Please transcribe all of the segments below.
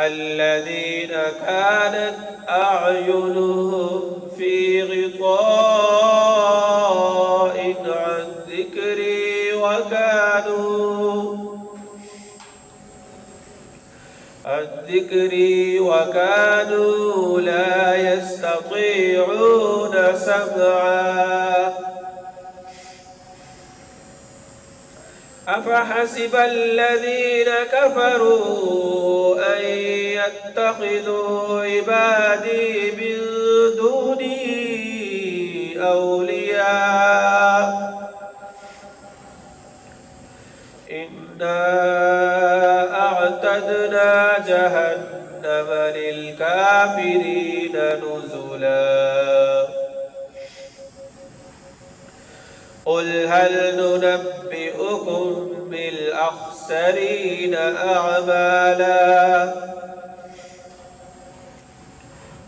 الذين كانت أعينهم في غطاء عن ذكري وكانوا لا يستطيعون سمعا أفحسب الذين كفروا أن يتخذوا عبادي من دوني أولياء إنا أعتدنا جهنم للكافرين نزلا قل هل ننبئكم بالأخسرين أعمالا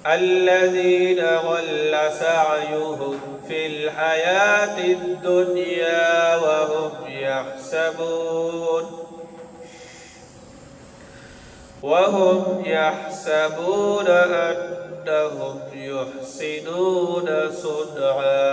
الذين ضل سعيهم في الحياة الدنيا وهم يحسبون أنهم يحسنون صنعا।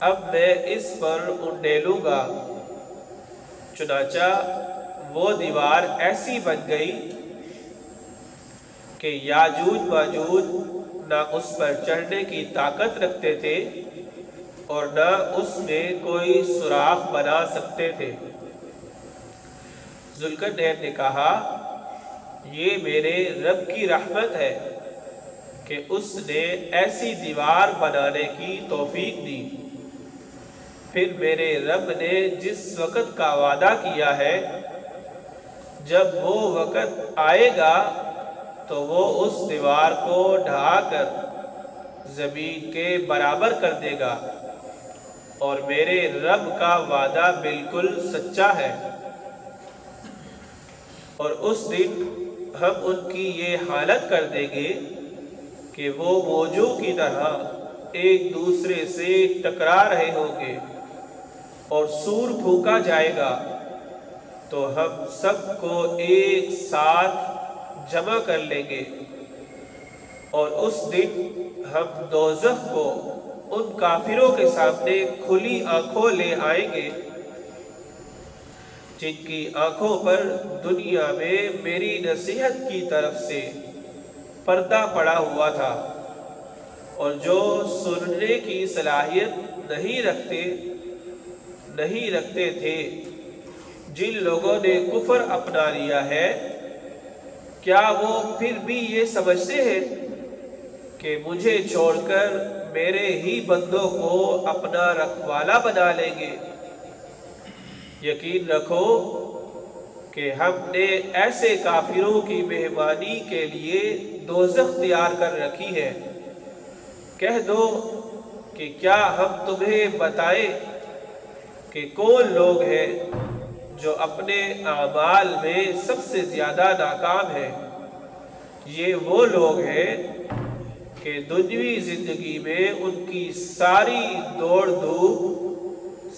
اب میں اس پر انڈیلوں گا۔ چنانچہ وہ دیوار ایسی بن گئی کہ یاجوج ماجوج نہ اس پر چڑھنے کی طاقت رکھتے تھے اور نہ اس میں کوئی سوراخ بنا سکتے تھے۔ ذوالقرنین نے کہا یہ میرے رب کی رحمت ہے کہ اس نے ایسی دیوار بنانے کی توفیق دی۔ پھر میرے رب نے جس وقت کا وعدہ کیا ہے جب وہ وقت آئے گا تو وہ اس دیوار کو ڈھا کر زمین کے برابر کر دے گا، اور میرے رب کا وعدہ بالکل سچا ہے۔ اور اس دن ہم ان کی یہ حالت کر دیں گے کہ وہ موجوں کی طرح ایک دوسرے سے ٹکرا رہے ہوں گے، اور سور پھونکا جائے گا تو ہم سب کو ایک ساتھ جمع کر لیں گے، اور اس دن ہم دوزخ کو ان کافروں کے سامنے کھلی آنکھوں لے آئیں گے جن کی آنکھوں پر دنیا میں میری نصیحت کی طرف سے پردہ پڑا ہوا تھا، اور جو سننے کی صلاحیت نہیں رکھتے تھے۔ جن لوگوں نے کفر اپنا لیا ہے کیا وہ پھر بھی یہ سمجھتے ہیں کہ مجھے چھوڑ کر میرے ہی بندوں کو اپنا رکھوالا بنا لیں گے؟ یقین رکھو کہ ہم نے ایسے کافروں کی مہمانی کے لیے دوزخ تیار کر رکھی ہے۔ کہہ دو کہ کیا ہم تمہیں بتائیں کہ کون لوگ ہیں جو اپنے اعمال میں سب سے زیادہ ناکام ہیں؟ یہ وہ لوگ ہیں کہ دنیوی زندگی میں ان کی ساری دوڑ دھوپ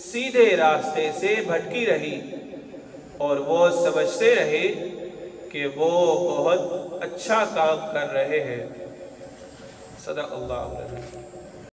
سیدھے راستے سے بھٹکی رہی، اور وہ سمجھتے رہے کہ وہ بہت اچھا کام کر رہے ہیں۔ صدق اللہ علیہ۔